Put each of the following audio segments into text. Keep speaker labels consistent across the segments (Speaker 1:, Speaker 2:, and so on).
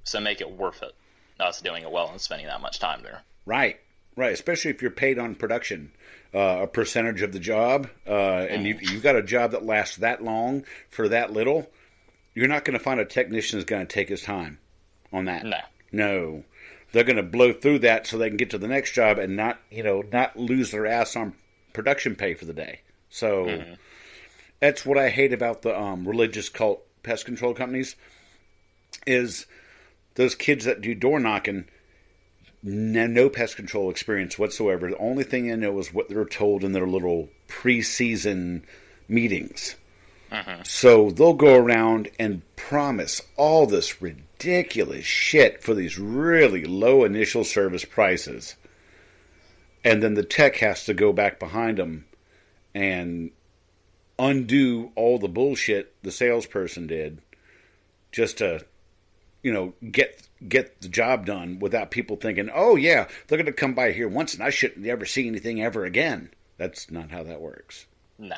Speaker 1: So make it worth it, us doing it well and spending that much time there.
Speaker 2: Right, right. Especially if you're paid on production, a percentage of the job, and you've got a job that lasts that long for that little. You're not going to find a technician that's going to take his time on that. No. They're going to blow through that so they can get to the next job and not lose their ass on production pay for the day. So that's what I hate about the religious cult pest control companies is those kids that do door knocking, no pest control experience whatsoever. The only thing they know is what they're told in their little pre-season meetings. So they'll go around and promise all this ridiculous shit for these really low initial service prices. And then the tech has to go back behind them and undo all the bullshit the salesperson did just to, get the job done without people thinking, oh yeah, they're going to come by here once and I shouldn't ever see anything ever again. That's not how that works.
Speaker 1: No.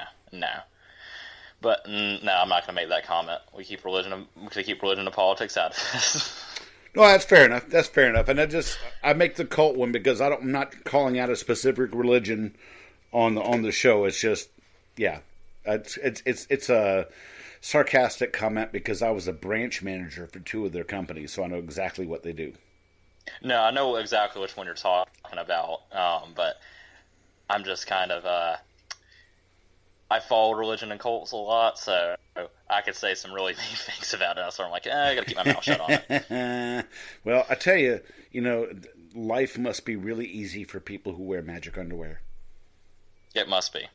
Speaker 1: But no, I'm not going to make that comment. We keep religion and politics out of this.
Speaker 2: No, that's fair enough. And I make the cult one because I'm not calling out a specific religion on the show. It's just, yeah, it's a sarcastic comment because I was a branch manager for 2 of their companies, so I know exactly what they do.
Speaker 1: No, I know exactly which one you're talking about, but I'm just kind of I follow religion and cults a lot, so I could say some really mean things about it. So I'm like, I gotta keep my mouth shut on it.
Speaker 2: Well, I tell you, life must be really easy for people who wear magic underwear.
Speaker 1: It must be.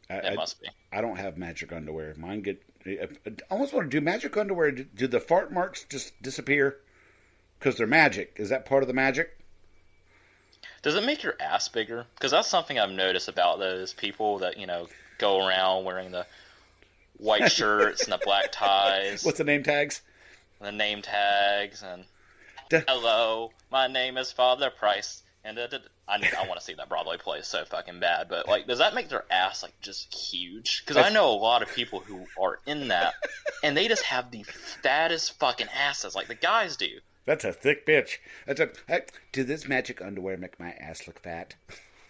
Speaker 1: It must be.
Speaker 2: I don't have magic underwear. Mine get. I almost want to do magic underwear. Do the fart marks just disappear? Because they're magic. Is that part of the magic?
Speaker 1: Does it make your ass bigger? Because that's something I've noticed about those people that, go around wearing the white shirts and the black ties.
Speaker 2: What's the name tags?
Speaker 1: The name tags and hello, my name is Father Price. And I want to see that Broadway play so fucking bad. But does that make their ass just huge? Because I know a lot of people who are in that, and they just have the fattest fucking asses like the guys do.
Speaker 2: That's a thick bitch. Do this magic underwear make my ass look fat?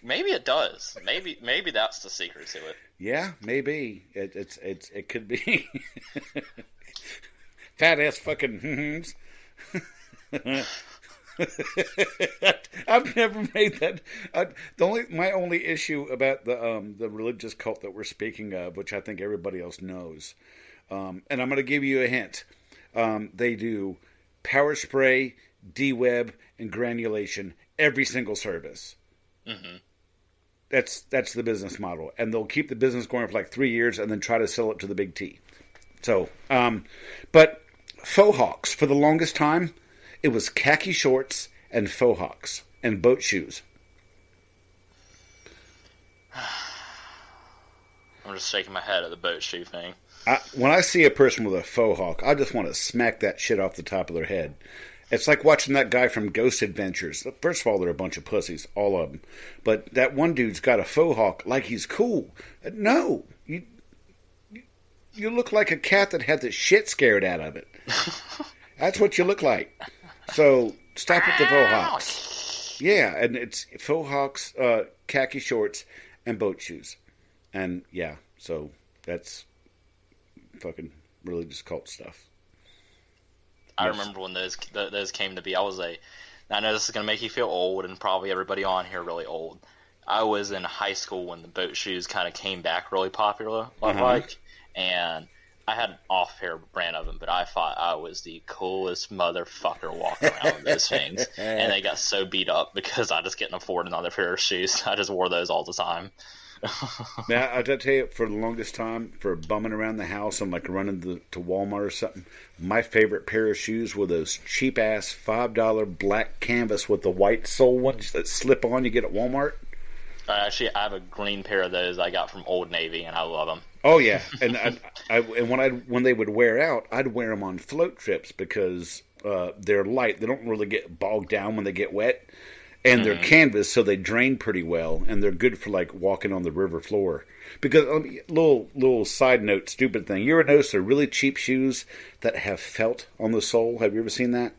Speaker 1: Maybe it does. Maybe that's the secret to it.
Speaker 2: Yeah, maybe it could be fat ass fucking. I've never made that. My only issue about the religious cult that we're speaking of, which I think everybody else knows, and I'm going to give you a hint. They do power spray, de-web, and granulation every single service.
Speaker 1: Mm-hmm.
Speaker 2: That's the business model, and they'll keep the business going for 3 years, and then try to sell it to the big T. So, but faux hawks for the longest time, it was khaki shorts and faux hawks and boat shoes.
Speaker 1: I'm just shaking my head at the boat shoe thing.
Speaker 2: When I see a person with a faux hawk, I just want to smack that shit off the top of their head. It's like watching that guy from Ghost Adventures. First of all, they're a bunch of pussies, all of them. But that one dude's got a faux hawk like he's cool. No, you look like a cat that had the shit scared out of it. That's what you look like. So stop with the faux hawks. Yeah, and it's faux hawks, khaki shorts, and boat shoes. And yeah, so that's fucking religious cult stuff.
Speaker 1: I remember when those came to be. I know this is going to make you feel old, and probably everybody on here really old. I was in high school when the boat shoes kind of came back really popular, and I had an off-pair brand of them, but I thought I was the coolest motherfucker walking around with those things. And they got so beat up because I just couldn't afford another pair of shoes. I just wore those all the time.
Speaker 2: Now, I'll tell you, for the longest time, for bumming around the house and running to Walmart or something, my favorite pair of shoes were those cheap-ass $5 black canvas with the white sole ones that slip on you get at Walmart.
Speaker 1: Actually, I have a green pair of those I got from Old Navy, and I love them.
Speaker 2: Oh yeah, and when they would wear out, I'd wear them on float trips because they're light. They don't really get bogged down when they get wet, and they're canvas, so they drain pretty well, and they're good for walking on the river floor. Because little side note, stupid thing. You ever notice they're really cheap shoes that have felt on the sole? Have you ever seen that?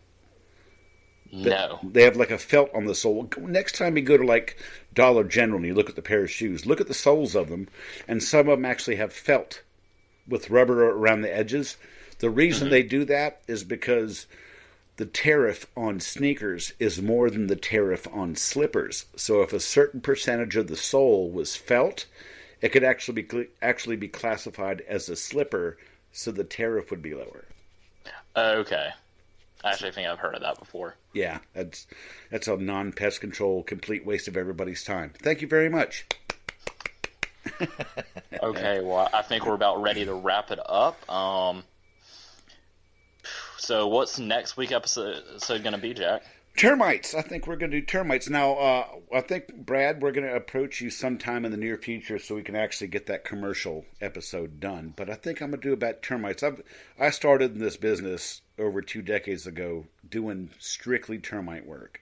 Speaker 1: No.
Speaker 2: They have like a felt on the sole. Next time you go to like Dollar General and you look at the pair of shoes, look at the soles of them, and some of them actually have felt with rubber around the edges. The reason they do that is because the tariff on sneakers is more than the tariff on slippers. So if a certain percentage of the sole was felt, it could actually be classified as a slipper, so the tariff would be lower.
Speaker 1: Okay. I actually think I've heard of that before.
Speaker 2: Yeah, that's a non-pest control, complete waste of everybody's time. Thank you very much.
Speaker 1: Okay, well, I think we're about ready to wrap it up. So what's next week episode going to be, Jack?
Speaker 2: Termites. I think we're going to do termites. Now, I think, Brad, we're going to approach you sometime in the near future so we can actually get that commercial episode done. But I think I'm going to do about termites. I started in this business over 2 decades ago doing strictly termite work.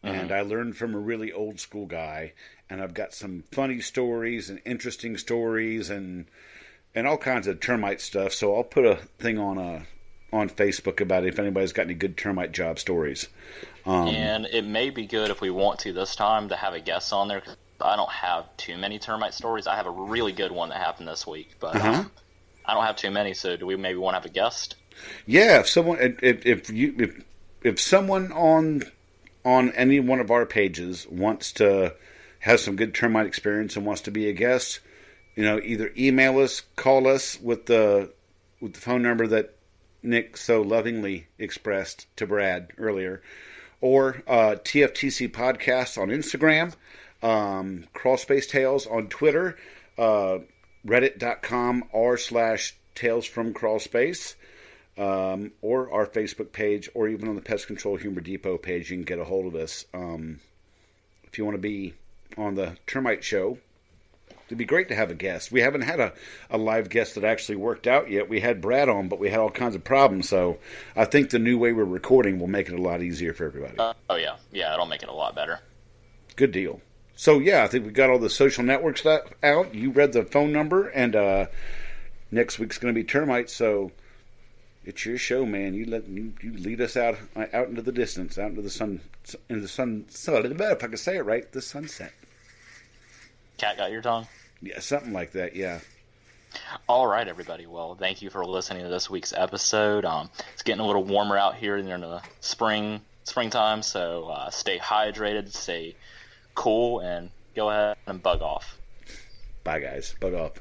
Speaker 2: And I learned from a really old school guy. And I've got some funny stories and interesting stories and all kinds of termite stuff. So I'll put a thing on Facebook about it if anybody's got any good termite job stories.
Speaker 1: And it may be good if we want to this time to have a guest on there, because I don't have too many termite stories. I have a really good one that happened this week, but I don't have too many. So do we maybe want to have a guest?
Speaker 2: Yeah, if someone on any one of our pages wants to have some good termite experience and wants to be a guest, either email us, call us with the phone number that Nick so lovingly expressed to Brad earlier, or TFTC Podcast on Instagram, Crawlspace Tales on Twitter, reddit.com/Tales from Crawlspace, or our Facebook page, or even on the Pest Control Humor Depot page, you can get a hold of us. If you want to be on the termite show, it'd be great to have a guest. We haven't had a live guest that actually worked out yet. We had Brad on, but we had all kinds of problems. So I think the new way we're recording will make it a lot easier for everybody.
Speaker 1: Oh, yeah. Yeah, it'll make it a lot better.
Speaker 2: Good deal. So, yeah, I think we got all the social network stuff out. You read the phone number, and next week's going to be termites. So it's your show, man. You lead us out into the distance, out into the sun. If I can say it right, the sunset.
Speaker 1: Cat got your tongue?
Speaker 2: Yeah, something like that, yeah.
Speaker 1: All right, everybody. Well, thank you for listening to this week's episode. It's getting a little warmer out here in the springtime, so stay hydrated, stay cool, and go ahead and bug off.
Speaker 2: Bye, guys. Bug off.